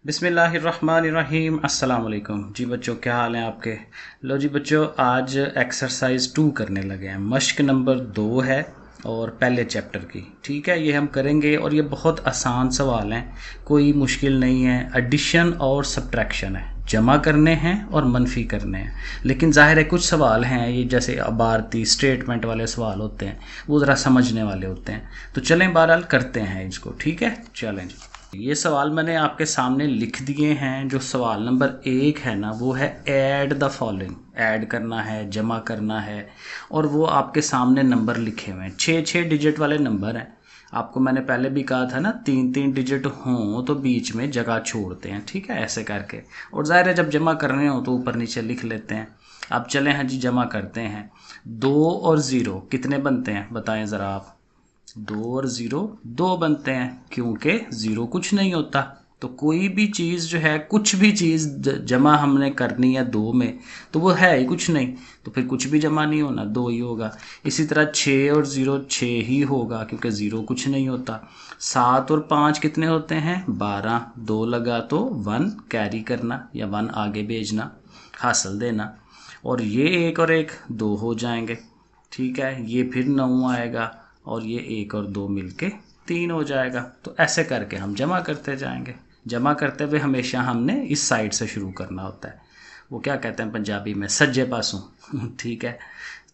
बिस्मिल्लाहिर्रहमानिर्रहीम अस्सलाम वालेकुम जी बच्चों, क्या हाल है आपके। लो जी बच्चों, आज एक्सरसाइज 2 करने लगे हैं। मश्क नंबर 2 है और पहले चैप्टर की। ठीक है, ये हम करेंगे और ये बहुत आसान सवाल हैं, कोई मुश्किल नहीं है। एडिशन और सब्ट्रैक्शन है, जमा करने हैं और मनफी करने हैं। लेकिन जाहिर है कुछ सवाल हैं ये जैसे अबारती स्टेटमेंट वाले सवाल होते हैं, वो ज़रा समझने वाले होते हैं। तो चलें बहरहाल करते हैं इसको। ठीक है, चलें जी। ये सवाल मैंने आपके सामने लिख दिए हैं। जो सवाल नंबर 1 है ना, वो है ऐड द फॉलोइंग। ऐड करना है, जमा करना है, और वो आपके सामने नंबर लिखे हुए हैं। 6 डिजिट वाले नंबर हैं। आपको मैंने पहले भी कहा था ना, 3 डिजिट हों तो बीच में जगह छोड़ते हैं। ठीक है, ऐसे करके। और ज़ाहिर है जब जमा करने हो तो ऊपर नीचे लिख लेते हैं। अब चले हैं जी, जमा करते हैं। 2 और 0 कितने बनते हैं बताएं ज़रा आप। 2 और 0 2 बनते हैं, क्योंकि 0 कुछ नहीं होता। तो कोई भी चीज़ जो है, कुछ भी चीज़ जमा हमने करनी है 2 में, तो वो है ही कुछ नहीं, तो फिर कुछ भी जमा नहीं होना, 2 ही होगा। इसी तरह 6 और 0 6 ही होगा, क्योंकि 0 कुछ नहीं होता। 7 और 5 कितने होते हैं, 12। 2 लगा तो 1 कैरी करना या 1 आगे भेजना, हासिल देना। और ये 1 और 1 2 हो जाएंगे। ठीक है, ये फिर 9 आएगा और ये 1 और 2 मिलके 3 हो जाएगा। तो ऐसे करके हम जमा करते जाएंगे। जमा करते हुए हमेशा हमने इस साइड से शुरू करना होता है। वो क्या कहते हैं पंजाबी में, सज्जे पासों। ठीक है,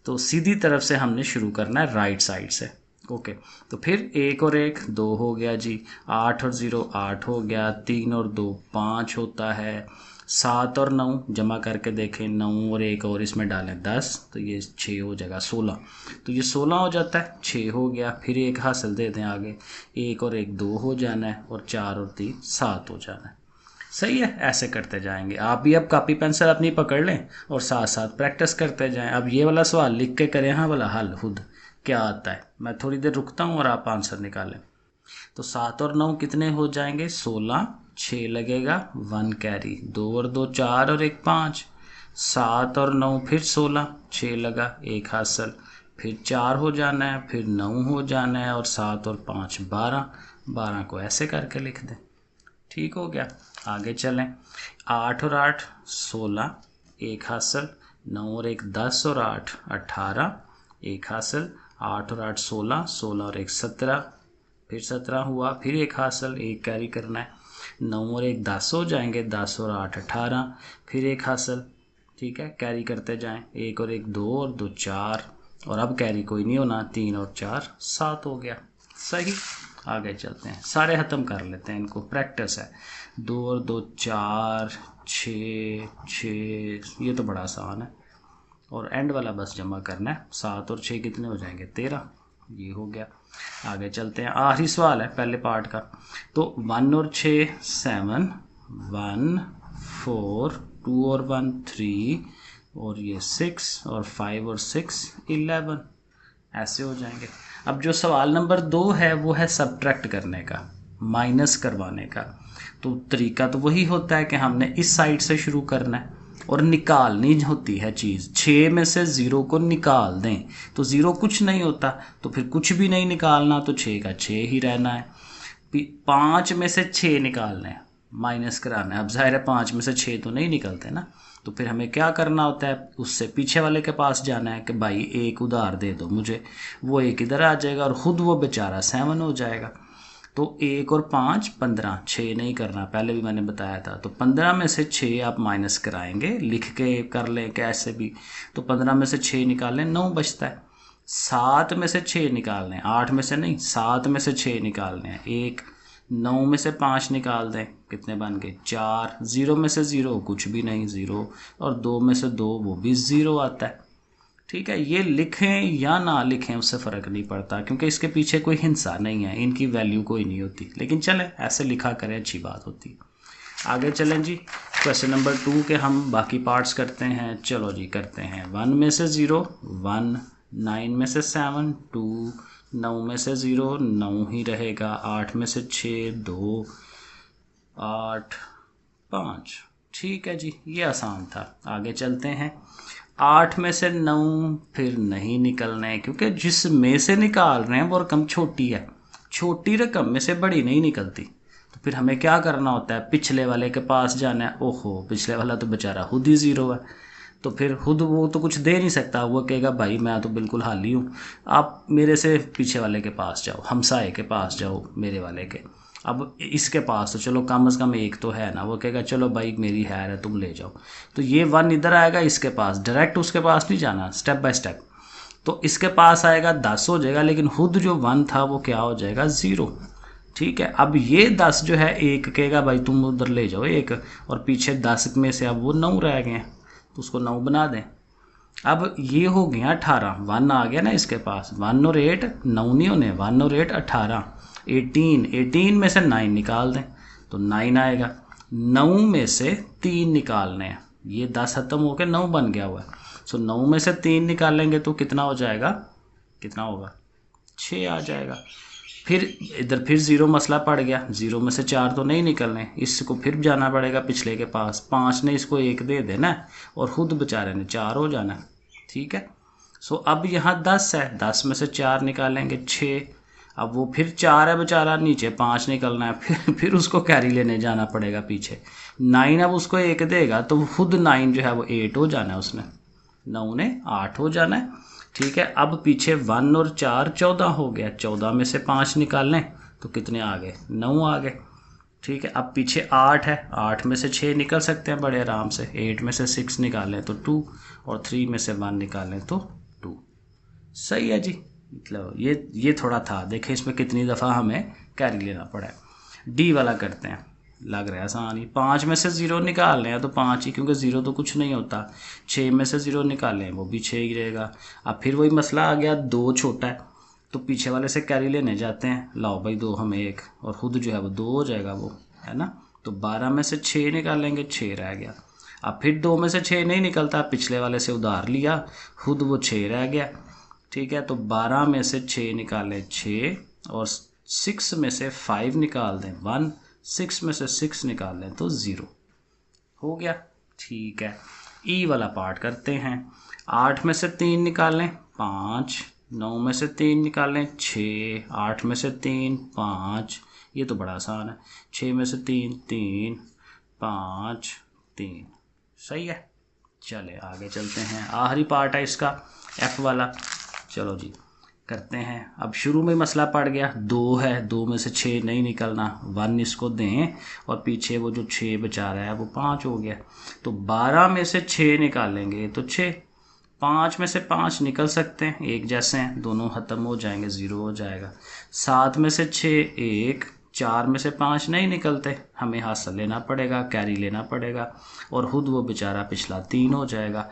तो सीधी तरफ से हमने शुरू करना है, राइट साइड से। ओके, तो फिर 1 और 1 2 हो गया जी। 8 और 0 8 हो गया। 3 और 2 5 होता है। 7 और 9 जमा करके देखें, 9 और 1 और इसमें डालें 10, तो ये 6 हो जाएगा 16। तो ये 16 हो जाता है, 6 हो गया। फिर 1 हासिल दे दें आगे, 1 और 1 2 हो जाना है, और 4 और 3 7 हो जाना है। सही है, ऐसे करते जाएंगे। आप भी अब कापी पेंसिल अपनी पकड़ लें और साथ साथ प्रैक्टिस करते जाएं। अब ये वाला सवाल लिख के करें, हाँ वाला हल खुद क्या आता है। मैं थोड़ी देर रुकता हूँ और आप आंसर निकालें। तो 7 और 9 कितने हो जाएंगे, 16। 6 लगेगा, 1 कैरी। 2 और 2 4 और 1 5। 7 और 9 फिर 16, 6 लगा, 1 हासिल। फिर 4 हो जाना है, फिर 9 हो जाना है, और 7 और 5 12। 12 को ऐसे करके लिख दें। ठीक हो गया, आगे चलें। 8 और 8 16, 1 हासिल। 9 और 1 10 और 8 18, 1 हासिल। 8 और 8 16, 16 और 1 17, फिर 17 हुआ, फिर 1 हासिल, 1 कैरी करना है। 9 और 1 10 हो जाएंगे, 10 और 8 18, फिर 1 हासिल। ठीक है, कैरी करते जाएं। 1 और 1 2 और 2 4, और अब कैरी कोई नहीं होना, 3 और 4 7 हो गया। सही, आगे चलते हैं, सारे ख़त्म कर लेते हैं इनको, प्रैक्टिस है। 2 और 2 4, 6 6, ये तो बड़ा आसान है। और एंड वाला बस जमा करना है। 7 और 6 कितने हो जाएंगे, 13। ये हो गया, आगे चलते हैं। आखिरी सवाल है पहले पार्ट का। तो 1 और 6 7, 1 4, 2 और 1 3, और ये 6, और 5 और 6 11, ऐसे हो जाएंगे। अब जो सवाल नंबर 2 है वो है सब्ट्रैक्ट करने का, माइनस करवाने का। तो तरीका तो वही होता है कि हमने इस साइड से शुरू करना है और निकालनी होती है चीज़। 6 में से 0 को निकाल दें, तो 0 कुछ नहीं होता, तो फिर कुछ भी नहीं निकालना, तो 6 का 6 ही रहना है। 5 में से 6 निकालना है, माइनस कराना है। अब जाहिर है 5 में से 6 तो नहीं निकलते ना, तो फिर हमें क्या करना होता है, उससे पीछे वाले के पास जाना है कि भाई 1 उधार दे दो मुझे। वो 1 इधर आ जाएगा और ख़ुद वो बेचारा 7 हो जाएगा। तो 1 और 5 15, 6 नहीं करना, पहले भी मैंने बताया था। तो 15 में से 6 आप माइनस कराएंगे, लिख के कर लें कैसे भी। तो 15 में से 6 निकालें, 9 बचता है। 7 में से 6 निकालने हैं, 8 में से नहीं, 7 में से 6 निकालने हैं, 1। 9 में से 5 निकाल दें, कितने बन गए, 4। 0 में से 0 कुछ भी नहीं, 0। और 2 में से 2 वो भी 0 आता है। ठीक है, ये लिखें या ना लिखें उससे फ़र्क नहीं पड़ता, क्योंकि इसके पीछे कोई हिंसा नहीं है, इनकी वैल्यू कोई नहीं होती। लेकिन चलें ऐसे लिखा करें, अच्छी बात होती है। आगे चलें जी, क्वेश्चन नंबर 2 के हम बाकी पार्ट्स करते हैं। चलो जी करते हैं। 1 में से 0 1, 9 में से 7 2, 9 में से 0 9 ही रहेगा। 8 में से 6 2, 8 5। ठीक है जी, ये आसान था। आगे चलते हैं। 8 में से 9 फिर नहीं निकलना है, क्योंकि जिस में से निकाल रहे हैं वो रकम छोटी है, छोटी रकम में से बड़ी नहीं निकलती। तो तो फिर हमें क्या करना होता है, पिछले वाले के पास जाना है। ओहो, पिछले वाला तो बेचारा खुद ही 0 है, तो फिर खुद वो तो कुछ दे नहीं सकता, वो कहेगा भाई मैं तो बिल्कुल खाली हूँ, आप मेरे से पीछे वाले के पास जाओ, हमसाए के पास जाओ मेरे वाले के। अब इसके पास तो चलो कम से कम एक तो है ना, वो कहेगा चलो भाई मेरी है तुम ले जाओ। तो ये 1 इधर आएगा इसके पास, डायरेक्ट उसके पास नहीं जाना, स्टेप बाय स्टेप। तो इसके पास आएगा 10 हो जाएगा, लेकिन खुद जो 1 था वो क्या हो जाएगा, 0। ठीक है, अब ये 10 जो है, एक कहेगा भाई तुम उधर ले जाओ एक, और पीछे 10 में से अब वो 9 रह गए हैं, तो उसको 9 बना दें। अब ये हो गया 18, 1 आ गया ना इसके पास, 1 और 8 9 नहीं होने, 1 और 8 18, 18 में से 9 निकाल दें तो 9 आएगा। 9 में से 3 निकालने हैं, ये 10 खत्म होकर 9 बन गया हुआ है। सो 9 में से 3 निकालेंगे तो कितना हो जाएगा, कितना होगा, 6 आ जाएगा। फिर इधर फिर 0 मसला पड़ गया, 0 में से 4 तो नहीं निकलने, इसको फिर जाना पड़ेगा पिछले के पास, 5 ने इसको 1 दे देना और खुद बेचारे ने 4 हो जाना। ठीक है, सो अब यहाँ 10 है, 10 में से 4 निकालेंगे 6, अब वो फिर 4 है बेचारा, नीचे 5 निकलना है, फिर उसको कैरी लेने जाना पड़ेगा पीछे। 9 अब उसको 1 देगा तो खुद 9 जो है वो 8 हो जाना है, उसने 9 ने 8 हो जाना है। ठीक है, अब पीछे 1 और 4 14 हो गया, 14 में से 5 निकालने तो कितने आ गए, 9 आ गए। ठीक है, अब पीछे 8 है, 8 में से 6 निकल सकते हैं बड़े आराम से, 8 में से 6 निकालें तो 2, और 3 में से 1 निकालें तो 2। सही है जी, मतलब ये थोड़ा था, देखें इसमें कितनी दफ़ा हमें कैरी लेना पड़ा है। डी वाला करते हैं, लग रहा है आसान ही। 5 में से 0 निकाल रहे हैं तो 5 ही, क्योंकि 0 तो कुछ नहीं होता। 6 में से 0 निकालें वो भी 6 ही रहेगा। अब फिर वही मसला आ गया, 2 छोटा है तो पीछे वाले से कैरी लेने जाते हैं, लाओ भाई 2 हमें 1, और खुद जो है वो 2 हो जाएगा, वो है ना। तो 12 में से 6 निकालेंगे, 6 रह गया। अब फिर 2 में से 6 नहीं निकलता, पिछले वाले से उधार लिया, खुद वो 6 रह गया। ठीक है, तो 12 में से 6 निकालें 6, और 6 में से 5 निकाल दें 1, 6 में से 6 निकाल लें तो 0 हो गया। ठीक है, ई वाला पार्ट करते हैं। 8 में से 3 निकालें 5, 9 में से 3 निकालें 6, 8 में से 3 5, ये तो बड़ा आसान है। 6 में से 3 3, 5 3, सही है। चले आगे चलते हैं, आखिरी पार्ट है इसका, एफ वाला। चलो जी करते हैं। अब शुरू में मसला पड़ गया, 2 है, 2 में से 6 नहीं निकलना, 1 इसको दें और पीछे वो जो 6 बचा रहा है वो 5 हो गया। तो 12 में से 6 निकालेंगे तो 6, 5 में से 5 निकल सकते हैं, एक जैसे हैं, दोनों ख़त्म हो जाएंगे, 0 हो जाएगा। 7 में से 6 1, 4 में से 5 नहीं निकलते, हमें हासिल लेना पड़ेगा, कैरी लेना पड़ेगा, और खुद वो बेचारा पिछला 3 हो जाएगा।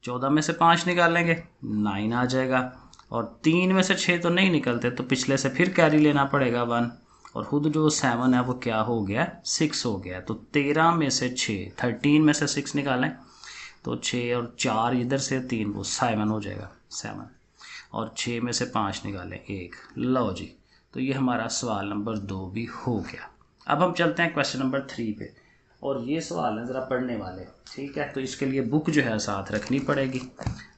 14 में से 5 निकालेंगे 9 आ जाएगा, और 3 में से 6 तो नहीं निकलते, तो पिछले से फिर कैरी लेना पड़ेगा 1, और खुद जो 7 है वो क्या हो गया, 6 हो गया। तो 13 में से 6, 13 में से 6 निकालें तो 6, और 4 इधर से 3, वो 7 हो जाएगा, 7, और 6 में से 5 निकालें 1। लो जी, तो ये हमारा सवाल नंबर 2 भी हो गया। अब हम चलते हैं क्वेश्चन नंबर 3 पे, और ये सवाल है ज़रा पढ़ने वाले। ठीक है, तो इसके लिए बुक जो है साथ रखनी पड़ेगी।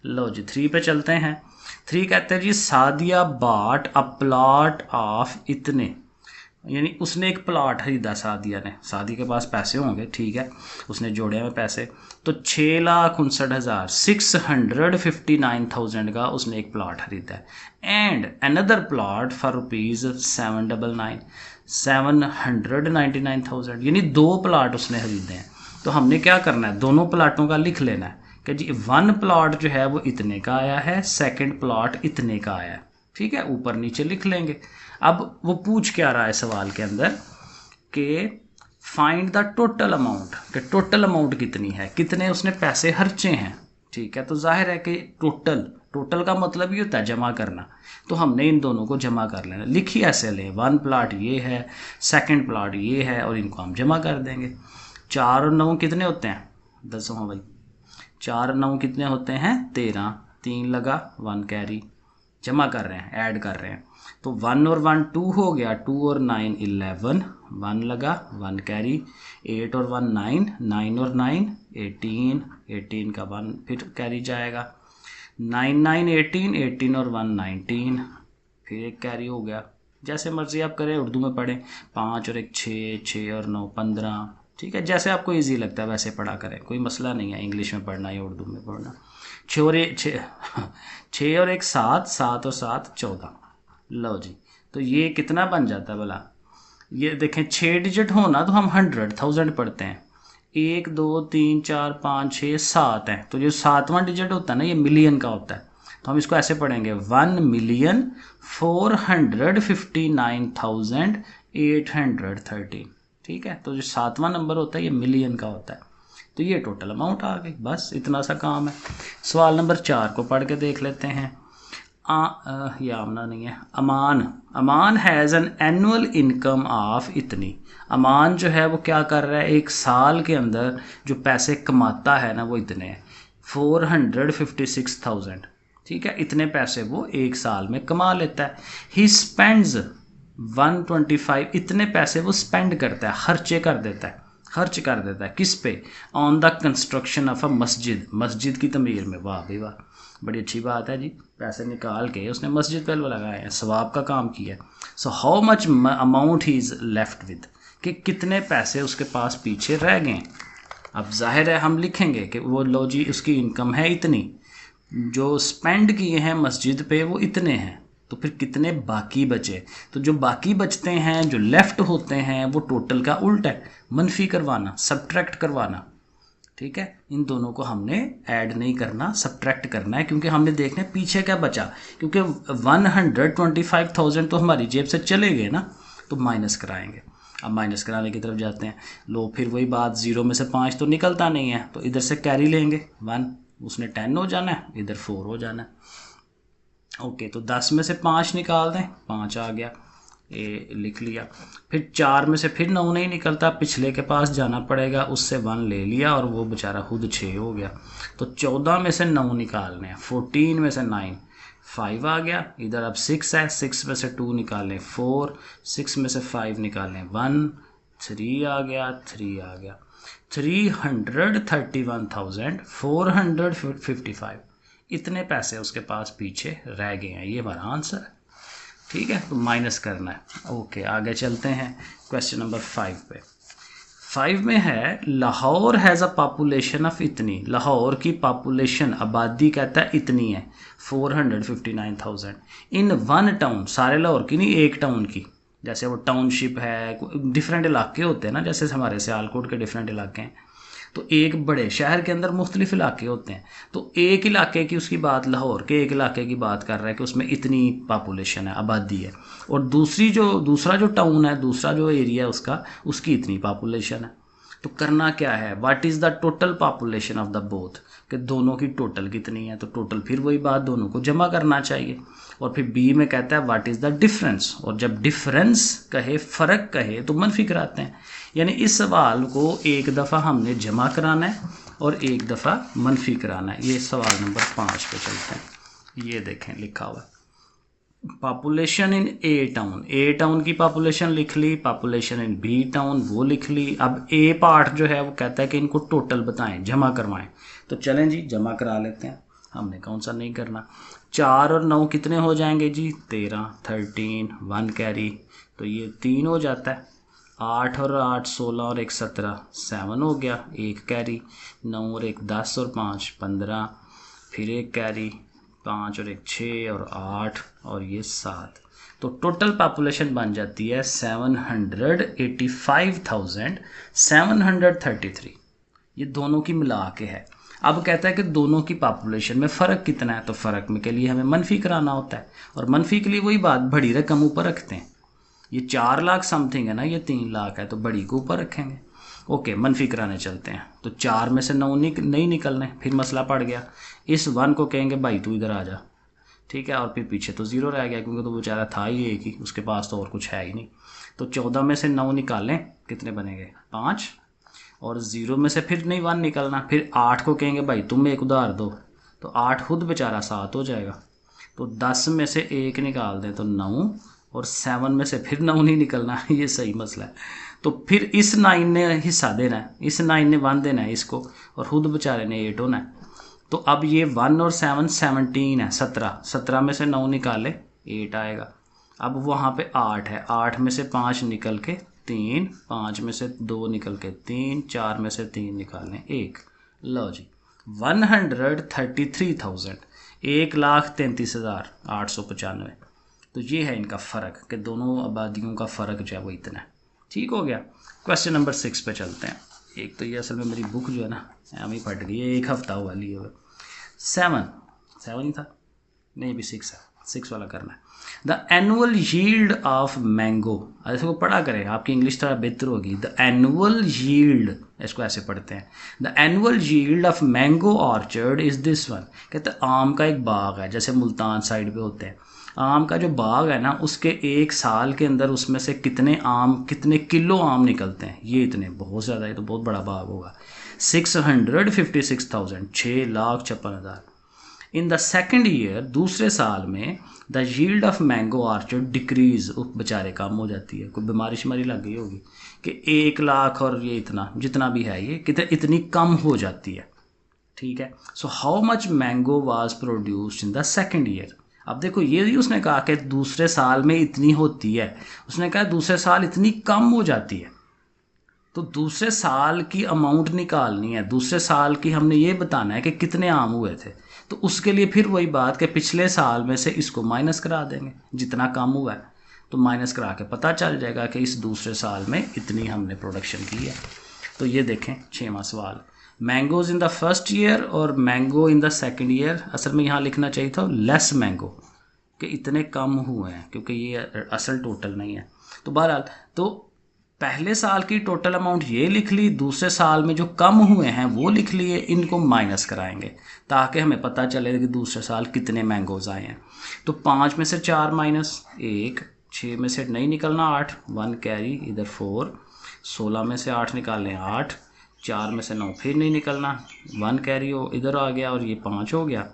लो जी 3 पे चलते हैं। 3 कहते हैं जी, सादिया बाट अ प्लॉट ऑफ इतने, यानी उसने एक प्लॉट खरीदा सादिया ने, सादी के पास पैसे होंगे, ठीक है, उसने जोड़े हुए पैसे, तो 6,59,000 659,000 का उसने एक प्लॉट खरीदा है। And another plot for rupees 799 799,000, यानी 2 प्लाट उसने खरीदे हैं। तो हमने क्या करना है, दोनों प्लाटों का लिख लेना है कि जी 1 प्लॉट जो है वो इतने का आया है, 2nd प्लॉट इतने का आया है। ठीक है, ऊपर नीचे लिख लेंगे। अब वो पूछ क्या रहा है सवाल के अंदर कि फाइंड द टोटल अमाउंट, कि टोटल अमाउंट कितनी है, कितने उसने पैसे खर्चे हैं। ठीक है, तो जाहिर है कि टोटल का मतलब ही होता है जमा करना, तो हमने इन दोनों को जमा कर लेना। लिखी ऐसे लें, 1 प्लाट ये है, 2nd प्लाट ये है, और इनको हम जमा कर देंगे। 4 और 9 कितने होते हैं, 10 हाँ भाई, 4 और 9 कितने होते हैं, 13, 3 लगा 1 कैरी, जमा कर रहे हैं, ऐड कर रहे हैं। तो 1 और 1 2 हो गया, 2 और 9 11, 1 लगा 1 कैरी, 8 और 1 9, 9 और 9 18, 18 का 1 फिर कैरी जाएगा, 9 9 18, 18 और 1 19, फिर एक कैरी हो गया, जैसे मर्जी आप करें, उर्दू में पढ़ें, 5 और 1 6, 6 और 9 15, ठीक है, जैसे आपको इजी लगता है वैसे पढ़ा करें, कोई मसला नहीं है इंग्लिश में पढ़ना या उर्दू में पढ़ना। 6 और 1 6 और 1 7, 7 और 7 14। लो जी, तो ये कितना बन जाता है भला? ये देखें 6 डिजिट होना तो हम 100,000 पढ़ते हैं, 1 2 3 4 5 6 7 है, तो जो 7वां डिजिट होता है ना ये मिलियन का होता है, तो हम इसको ऐसे पढ़ेंगे 1,459,813। ठीक है, तो जो 7वां नंबर होता है ये मिलियन का होता है। तो ये टोटल अमाउंट आ गई, बस इतना सा काम है। सवाल नंबर 4 को पढ़ के देख लेते हैं। ये आमना नहीं है, Aman has an annual income of इतनी। अमान जो है वो क्या कर रहा है, एक साल के अंदर जो पैसे कमाता है ना वो इतने हैं, 456,000। ठीक है, इतने पैसे वो एक साल में कमा लेता है। ही स्पेंड्स 125, इतने पैसे वो स्पेंड करता है, खर्च कर देता है किस पे? On the construction of a मस्जिद, मस्जिद की तमीर में। वाह भाई वाह, बड़ी अच्छी बात है जी, पैसे निकाल के उसने मस्जिद पे लगाए हैं, सवाब का काम किया। So how much amount he is left with, कि कितने पैसे उसके पास पीछे रह गए। अब जाहिर है हम लिखेंगे कि वो लो जी उसकी इनकम है इतनी, जो स्पेंड किए हैं मस्जिद पे वो इतने हैं, तो फिर कितने बाकी बचे? तो जो बाकी बचते हैं, जो लेफ़्ट होते हैं, वो टोटल का उल्ट है, मनफी करवाना, सब्ट्रैक्ट करवाना। ठीक है, इन दोनों को हमने ऐड नहीं करना, सब्ट्रैक्ट करना है, क्योंकि हमने देखना है पीछे क्या बचा, क्योंकि 125,000 तो हमारी जेब से चले गए ना, तो माइनस कराएंगे। अब माइनस कराने की तरफ जाते हैं। लो फिर वही बात, 0 में से 5 तो निकलता नहीं है, तो इधर से कैरी लेंगे 1, उसने 10 हो जाना है, इधर 4 हो जाना है। ओके, तो 10 में से 5 निकाल दें, 5 आ गया, ये लिख लिया। फिर 4 में से फिर 9 नहीं निकलता, पिछले के पास जाना पड़ेगा, उससे 1 ले लिया और वो बेचारा खुद 6 हो गया। तो 14 में से 9 निकालने हैं, 14 में से 9 5 आ गया, इधर अब 6 है, 6 में से 2 निकालें 4, 6 में से 5 निकालें 1, 3 आ गया, 3 आ गया, 331,455। इतने पैसे उसके पास पीछे रह गए हैं, ये हमारा आंसर है। ठीक है, तो माइनस करना है। ओके, आगे चलते हैं क्वेश्चन नंबर 5 पे। 5 में है Lahore has a population of इतनी, लाहौर की पॉपुलेशन आबादी कहता है इतनी है 459,000 इन वन टाउन, सारे लाहौर की नहीं, एक टाउन की, जैसे वो टाउनशिप है, डिफरेंट इलाके होते हैं ना, जैसे हमारे सियालकोट के डिफरेंट इलाके हैं, तो एक बड़े शहर के अंदर मुख्तलिफ इलाके होते हैं, तो एक इलाके की उसकी बात, लाहौर के एक इलाके की बात कर रहा है कि उसमें इतनी पॉपुलेशन है, आबादी है, और दूसरा जो टाउन है, दूसरा जो एरिया है उसका, उसकी इतनी पॉपुलेशन है। तो करना क्या है, what is the total population of the both, कि दोनों की टोटल कितनी है, तो टोटल फिर वही बात, दोनों को जमा करना चाहिए। और फिर बी में कहता है व्हाट इज़ द डिफरेंस, और जब डिफरेंस कहे, फ़र्क कहे, तो मनफी कराते हैं। यानी इस सवाल को एक दफ़ा हमने जमा कराना है और एक दफ़ा मनफी कराना है। ये सवाल नंबर 5 पे चलते हैं। ये देखें लिखा हुआ है पॉपुलेशन इन ए टाउन की पॉपुलेशन लिख ली, पॉपुलेशन इन बी टाउन वो लिख ली। अब ए पार्ट जो है वो कहता है कि इनको टोटल बताएं, जमा करवाएं। तो चलें जी, जमा करा लेते हैं, हमने कौन सा नहीं करना। 4 और 9 कितने हो जाएंगे जी, 13, 13, 1 कैरी, तो ये 3 हो जाता है। 8 और 8 16 और 1 17, 7 हो गया, 1 कैरी। 9 और 1 10 और 5 15, फिर 1 कैरी, 5 और 1 6 और 8 और ये 7। तो टोटल पॉपुलेशन बन जाती है 785,733। ये दोनों की मिला के है। अब कहता है कि दोनों की पॉपुलेशन में फ़र्क कितना है, तो फ़र्क में के लिए हमें मनफी कराना होता है, और मनफी के लिए वही बात, बड़ी रकम ऊपर रखते हैं। ये 4 लाख समथिंग है ना, ये 3 लाख है, तो बड़ी को ऊपर रखेंगे। ओके, मनफी कराने चलते हैं। तो 4 में से 9 नहीं निकलने, फिर मसला पड़ गया। इस 1 को कहेंगे भाई तू इधर आ जा, ठीक है, और फिर पीछे तो 0 रह गया, क्योंकि तो बेचारा था ही एक ही, उसके पास तो और कुछ है ही नहीं। तो 14 में से 9 निकालें, कितने बनेंगे, 5, और 0 में से फिर नहीं 1 निकलना। फिर 8 को कहेंगे भाई तुम एक उधार दो, तो 8 खुद बेचारा 7 हो जाएगा। तो 10 में से 1 निकाल दें तो 9, और 7 में से फिर 9 नहीं निकलना, ये सही मसला है। तो फिर इस 9 ने हिस्सा देना है, इस 9 ने 1 देना है इसको, और खुद बेचारे ने 8 होना है। तो अब ये 1 और 7 17 है, 17 में से 9 निकाले 8 आएगा। अब वहाँ पे 8 है, 8 में से 5 निकल के 3, 5 में से 2 निकल के 3, 4 में से 3 निकालने 1। लो जी 133,000, 1,33,895। तो ये है इनका फ़र्क कि दोनों आबादियों का फ़र्क जो है वो इतना है। ठीक हो गया। क्वेश्चन नंबर 6 पे चलते हैं। एक तो ये असल में मेरी बुक जो है ना हम ही फट गई है, 1 हफ्ता हुआ लिए हुए। 7 ही था, नहीं अभी 6 है, 6 वाला करना है। The annual yield of mango, ऐसे को पढ़ा करें, आपकी इंग्लिश थोड़ा बेहतर होगी। द एनुअल यील्ड, इसको ऐसे पढ़ते हैं, the annual yield of mango orchard is this one. कहते हैं आम का एक बाग है, जैसे मुल्तान साइड पे होते हैं, आम का जो बाग है ना, उसके 1 साल के अंदर उसमें से कितने किलो आम निकलते हैं, ये इतने, बहुत ज़्यादा, ये तो बहुत बड़ा बाग होगा। 656,000, 6,56,000। इन द सेकेंड ईयर, दूसरे साल में, the yield of mango orchard decrease, बेचारे कम हो जाती है, कोई बीमारी शिमारी लग गई होगी कि 1 लाख और ये इतना जितना भी है ये कितने इतनी कम हो जाती है। ठीक है। So how much mango was produced in the second year. अब देखो ये उसने कहा कि दूसरे साल में इतनी होती है, उसने कहा दूसरे साल इतनी कम हो जाती है। तो दूसरे साल की अमाउंट निकालनी है, दूसरे साल की हमने ये बताना है कि कितने आम हुए थे। तो उसके लिए फिर वही बात कि पिछले साल में से इसको माइनस करा देंगे, जितना कम हुआ है तो माइनस करा के पता चल जाएगा कि इस दूसरे साल में इतनी हमने प्रोडक्शन की है। तो ये देखें 6वां सवाल, mangoes in the first year और mango in the second year. असल में यहाँ लिखना चाहिए था लेस मैंगो, कि इतने कम हुए हैं, क्योंकि ये असल टोटल नहीं है। तो बहरहाल तो पहले साल की टोटल अमाउंट ये लिख ली, दूसरे साल में जो कम हुए हैं वो लिख लिए, इनको माइनस कराएंगे ताकि हमें पता चले कि दूसरे साल कितने मैंगोज आए हैं। तो 5 में से 4 माइनस 1, 6 में से नहीं निकलना 8, 1 कैरी इधर 4, 16 में से 8 निकालने 8, 4 में से 9 फिर नहीं निकलना, 1 कैरी हो इधर आ गया और ये 5 हो गया।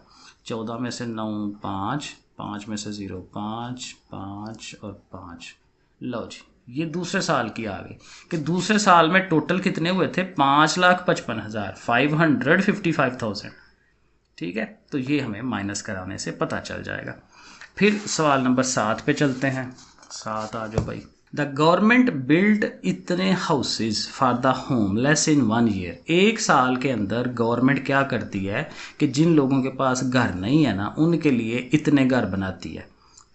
14 में से 9 5, 5 में से 0 5, 5 और 5। लो जी ये दूसरे साल की आ गई कि दूसरे साल में टोटल कितने हुए थे, 5,55,000, 555,000। ठीक है। तो ये हमें माइनस कराने से पता चल जाएगा। फिर सवाल नंबर 7 पे चलते हैं। 7 आ जाओ भाई। द गवर्नमेंट बिल्ड इतने houses for the homeless in 1 year. 1 साल के अंदर गवर्नमेंट क्या करती है कि जिन लोगों के पास घर नहीं है ना, उनके लिए इतने घर बनाती है,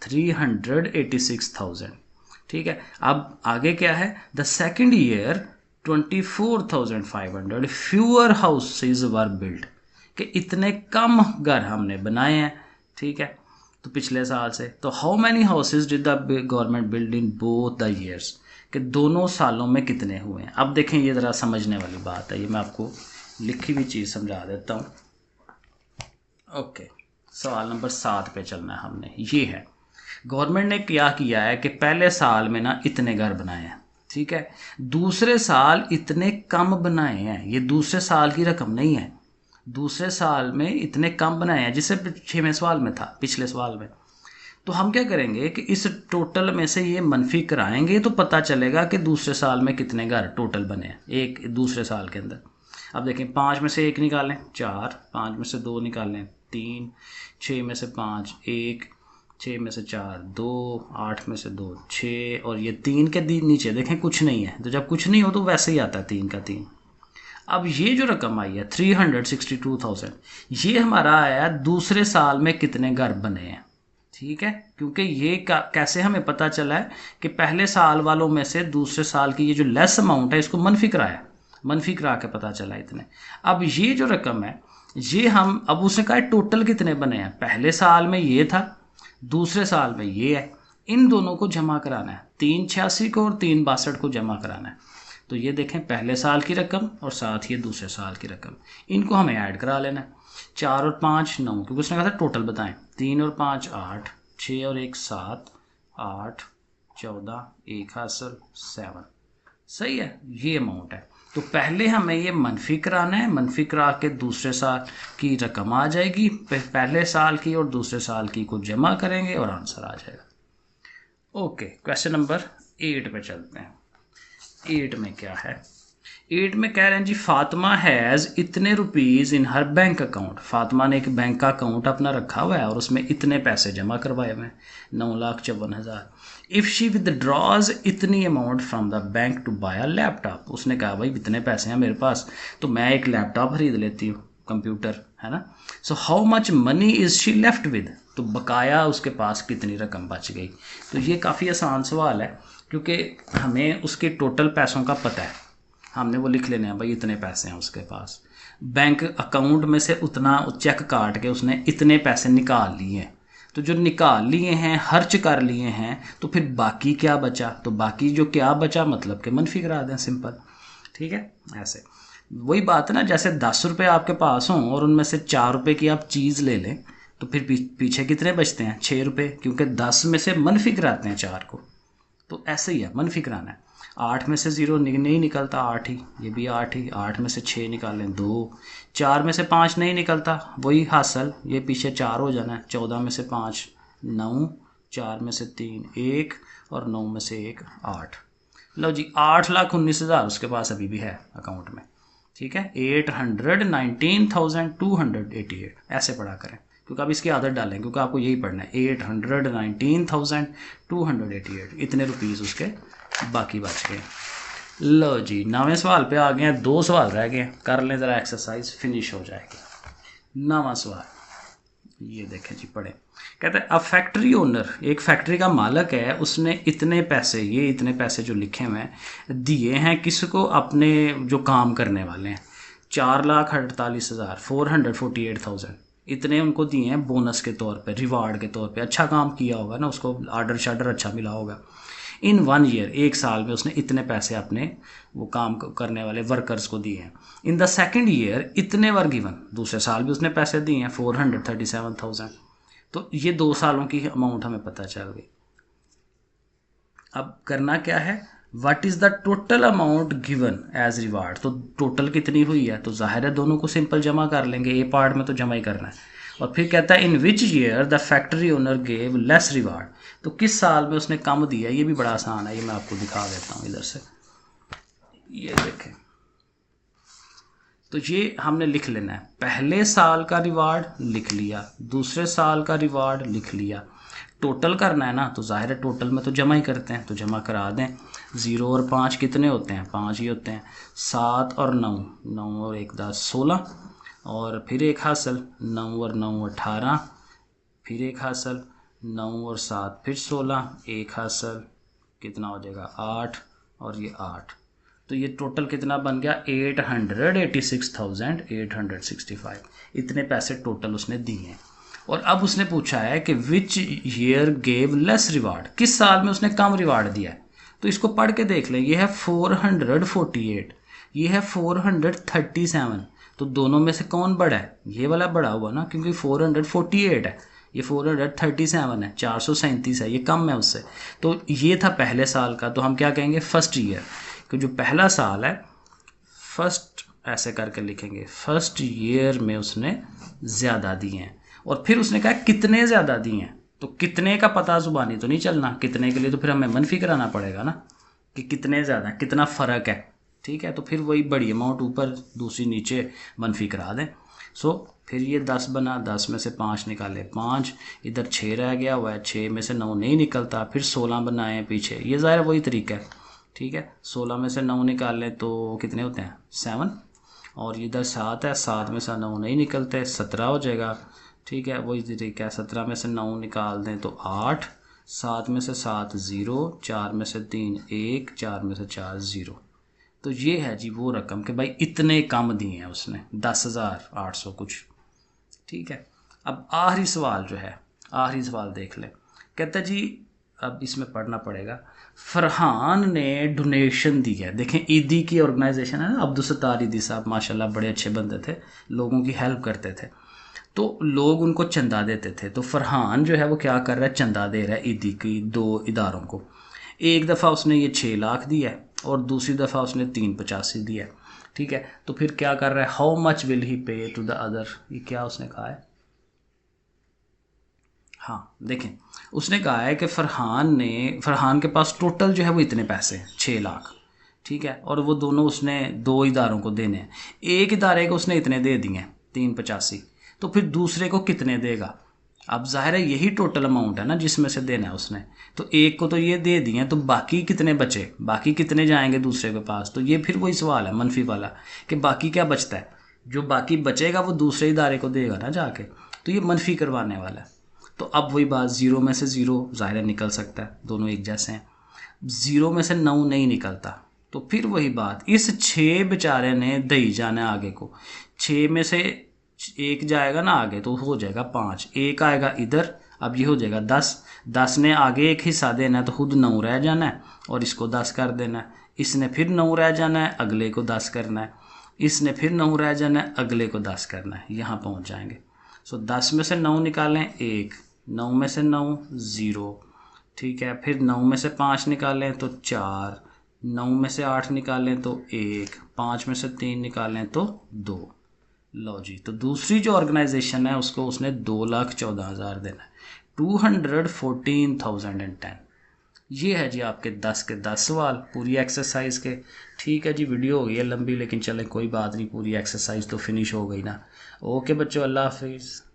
386,000। ठीक है। अब आगे क्या है, the second year 24,500 fewer houses were build, कि इतने कम घर हमने बनाए हैं। ठीक है। तो पिछले साल से, तो how many houses did the government build in both the years, कि दोनों सालों में कितने हुए हैं। अब देखें ये ज़रा समझने वाली बात है, ये मैं आपको लिखी हुई चीज़ समझा देता हूँ। ओके, सवाल नंबर 7 पे चलना है हमने। ये है गवर्नमेंट ने क्या किया है कि पहले साल में ना इतने घर बनाए हैं, ठीक है, दूसरे साल इतने कम बनाए हैं, ये दूसरे साल की रकम नहीं है, दूसरे साल में इतने कम बनाए हैं जिससे 6वें सवाल में था, पिछले सवाल में। तो हम क्या करेंगे कि इस टोटल में से ये मनफी कराएंगे तो पता चलेगा कि दूसरे साल में कितने घर टोटल बने हैं एक दूसरे साल के अंदर। अब देखें 5 में से 1 निकालें 4, 5 में से 2 निकालें 3, 6 में से 5 1, 6 में से 4 2, 8 में से 2 6, और ये 3 के नीचे देखें कुछ नहीं है, तो जब कुछ नहीं हो तो वैसे ही आता है 3 का 3। अब ये जो रकम आई है 362,000, ये हमारा आया दूसरे साल में कितने घर बने हैं। ठीक है, क्योंकि ये कैसे हमें पता चला है कि पहले साल वालों में से दूसरे साल की ये जो लेस अमाउंट है इसको मनफी कराया, मनफी करा के पता चला इतने। अब ये जो रकम है ये हम, अब उसने कहा टोटल कितने बने हैं, पहले साल में ये था, दूसरे साल में ये है, इन दोनों को जमा कराना है, 386 को और 362 को जमा कराना है। तो ये देखें पहले साल की रकम और साथ ही दूसरे साल की रकम, इनको हमें ऐड करा लेना है। 4 और 5 9, क्योंकि उसने कहा था टोटल बताएं, 3 और 5 8, 6 और 1 7, 8 14, 1 हासिल 7। सही है, ये अमाउंट है। तो पहले हमें ये मनफी कराना है, मनफी करा के दूसरे साल की रकम आ जाएगी, पहले साल की और दूसरे साल की को जमा करेंगे और आंसर आ जाएगा। ओके, क्वेश्चन नंबर 8 पे चलते हैं। 8 में क्या है, 8 में कह रहे हैं जी फातिमा हैज़ इतने rupees in her bank account. Fatima ने एक बैंक का अकाउंट अपना रखा हुआ है और उसमें इतने पैसे जमा करवाए हुए हैं 9,54,000। इफ़ शी विदड्रॉज इतनी amount from the bank to buy a laptop, उसने कहा भाई इतने पैसे हैं मेरे पास तो मैं एक लैपटॉप खरीद लेती हूँ, कंप्यूटर है ना। So how much money is she left with, तो बकाया उसके पास कितनी रकम बच गई। तो ये काफ़ी आसान सवाल है क्योंकि हमें उसके टोटल पैसों का पता है, हमने वो लिख लेने हैं भाई इतने पैसे हैं उसके पास। बैंक अकाउंट में से उतना चेक काट के उसने इतने पैसे निकाल लिए हैं, तो जो निकाल लिए हैं खर्च कर लिए हैं, तो फिर बाकी क्या बचा, तो बाकी जो क्या बचा मतलब कि मनफी करा दें, सिंपल। ठीक है, ऐसे वही बात है ना, जैसे 10 रुपये आपके पास हों और उनमें से 4 रुपये की आप चीज़ ले लें तो फिर पीछे कितने बचते हैं, 6 रुपये, क्योंकि 10 में से मनफी कराते हैं 4 को। तो ऐसे ही है, मनफी कराना है। 8 में से 0 नहीं निकलता, 8 ही, ये भी 8 ही। 8 में से 6 निकालें 2, 4 में से 5 नहीं निकलता, वही हासिल, ये पीछे 4 हो जाना है। 14 में से 5 9, 4 में से 3 1 और 9 में से 1 8। लो जी, 8,19,000 उसके पास अभी भी है अकाउंट में। ठीक है, 819,288 ऐसे पढ़ा करें, क्योंकि आप इसकी आदत डालें, क्योंकि आपको यही पढ़ना है। 819,288 इतने रुपीज़ उसके बाकी बच गए। लो जी, 9वें सवाल पे आ गए हैं, 2 सवाल रह गए, कर लें ज़रा, एक्सरसाइज फिनिश हो जाएगी। 9वां सवाल ये देखें जी, पढ़े। कहते हैं अ फैक्ट्री ओनर, एक फैक्ट्री का मालक है, उसने इतने पैसे, ये इतने पैसे जो लिखे हुए हैं दिए हैं किसको, अपने जो काम करने वाले हैं, 4,48,000 448,000 इतने उनको दिए हैं बोनस के तौर पे, रिवार्ड के तौर पे। अच्छा काम किया होगा ना, उसको आर्डर शार्डर अच्छा मिला होगा। इन 1 ईयर, 1 साल में उसने इतने पैसे अपने वो काम करने वाले वर्कर्स को दिए हैं। इन द सेकेंड ईयर इतने वर गिवन, दूसरे साल भी उसने पैसे दिए हैं 437,000। तो ये 2 सालों की अमाउंट हमें पता चल गई। अब करना क्या है, what is the total amount given as reward, तो टोटल कितनी हुई है, तो जाहिर है दोनों को सिंपल जमा कर लेंगे, ए पार्ट में तो जमा ही करना है। और फिर कहता है in which year the factory owner gave less reward, तो किस साल में उसने कम दिया। ये भी बड़ा आसान है, ये मैं आपको दिखा देता हूँ इधर से, ये देखें। तो ये हमने लिख लेना है, पहले साल का रिवार्ड लिख लिया, दूसरे साल का रिवार्ड लिख लिया। टोटल करना है ना, तो जाहिर है टोटल में तो जमा ही करते हैं, तो जमा करा दें। 0 और 5 कितने होते हैं, 5 ही होते हैं। 7 और 9, 9 और 1 10 16, और फिर एक हासिल 9 और 9 18, फिर एक हासिल 9 और 7 फिर 16, एक हासिल कितना हो जाएगा 8 और ये 8। तो ये टोटल कितना बन गया 886,865। इतने पैसे टोटल उसने दिए हैं। और अब उसने पूछा है कि which year gave less reward, किस साल में उसने कम रिवार्ड दिया है। तो इसको पढ़ के देख लें, ये है 448, ये है 437, तो दोनों में से कौन बड़ा है, ये वाला बड़ा हुआ ना, क्योंकि 448 है, ये 437 है, 437 है, ये कम है उससे। तो ये था पहले साल का, तो हम क्या कहेंगे फर्स्ट ईयर, कि जो पहला साल है फर्स्ट, ऐसे करके लिखेंगे, फर्स्ट ईयर में उसने ज़्यादा दिए हैं। और फिर उसने कहा कितने ज़्यादा दिए हैं, तो कितने का पता ज़ुबानी तो नहीं चलना, कितने के लिए तो फिर हमें मनफी कराना पड़ेगा ना, कि कितने ज़्यादा, कितना फ़र्क है। ठीक है, तो फिर वही बड़ी अमाउंट ऊपर दूसरी नीचे मनफी करा दें। सो फिर ये 10 बना, 10 में से 5 निकाले 5, इधर 6 रह गया हुआ है, 6 में से 9 नहीं निकलता, फिर 16 बनाए पीछे, ये ज़ाहिर वही तरीका है। ठीक है, 16 में से 9 निकाल लें तो कितने होते हैं 7, और इधर 7 है, 7 में से 9 नहीं निकलते, 17 हो जाएगा। ठीक है, वही तरीका है, 17 में से 9 निकाल दें तो 8, 7 में से 7 0, 4 में से 3 1, 4 में से 4 0। तो ये है जी वो रकम कि भाई इतने कम दिए हैं उसने, 10,800 कुछ। ठीक है, अब आखिरी सवाल जो है, आखिरी सवाल देख लें। कहता जी अब इसमें पढ़ना पड़ेगा, फरहान ने डोनेशन दी है। देखें ईदी की ऑर्गेनाइजेशन है ना, अब्दुल सत्तार ईदी साहब माशाल्लाह बड़े अच्छे बंदे थे, लोगों की हेल्प करते थे, तो लोग उनको चंदा देते थे। तो फरहान जो है वो क्या कर रहा है, चंदा दे रहा है ईदी की 2 इदारों को। एक दफ़ा उसने ये 6 लाख दिया है और दूसरी दफ़ा उसने 385 दिया है। ठीक है, तो फिर क्या कर रहा है, हाउ मच विल ही पे टू द अदर, ये क्या उसने कहा है। हाँ देखें, उसने कहा है कि फरहान के पास टोटल जो है वो इतने पैसे हैं 6 लाख, ठीक है, और वो दोनों उसने 2 इदारों को देने हैं। एक इदारे को उसने इतने दे दिए 385, तो फिर दूसरे को कितने देगा? अब जाहिर है यही टोटल अमाउंट है ना जिसमें से देना है उसने, तो एक को तो ये दे दिए, तो बाकी कितने बचे, बाकी कितने जाएंगे दूसरे के पास? तो ये फिर वही सवाल है मनफी वाला कि बाकी क्या बचता है, जो बाकी बचेगा वो दूसरे इदारे को देगा ना जाके, तो ये मनफी करवाने वाला है। तो अब वही बात, 0 में से 0 ज़ाहिर है निकल सकता है, दोनों एक जैसे हैं। 0 में से 9 नहीं निकलता, तो फिर वही बात, इस 6 बेचारे ने दही जाना है आगे को। 6 में से 1 जाएगा ना आगे तो हो जाएगा 5, 1 आएगा इधर, अब ये हो जाएगा 10। 10 ने आगे एक हिस्सा देना है तो खुद 9 रह जाना है और इसको 10 कर देना है। इसने फिर 9 रह जाना है, अगले को 10 करना है। इसने फिर 9 रह जाना है, अगले को 10 करना है। यहाँ पहुँच जाएंगे। सो 10 में से 9 निकालें 1, 9 में से 9 0, ठीक है। फिर 9 में से 5 निकालें तो 4, 9 में से 8 निकालें तो 1, 5 में से 3 निकालें तो 2। लो जी, तो दूसरी जो ऑर्गेनाइजेशन है उसको उसने 2,14,000 देना है, 214,010। ये है जी आपके 10 के 10 सवाल पूरी एक्सरसाइज के। ठीक है जी, वीडियो हो गई है लंबी, लेकिन चलें कोई बात नहीं, पूरी एक्सरसाइज तो फिनिश हो गई ना। ओके बच्चों, अल्लाह हाफिज़।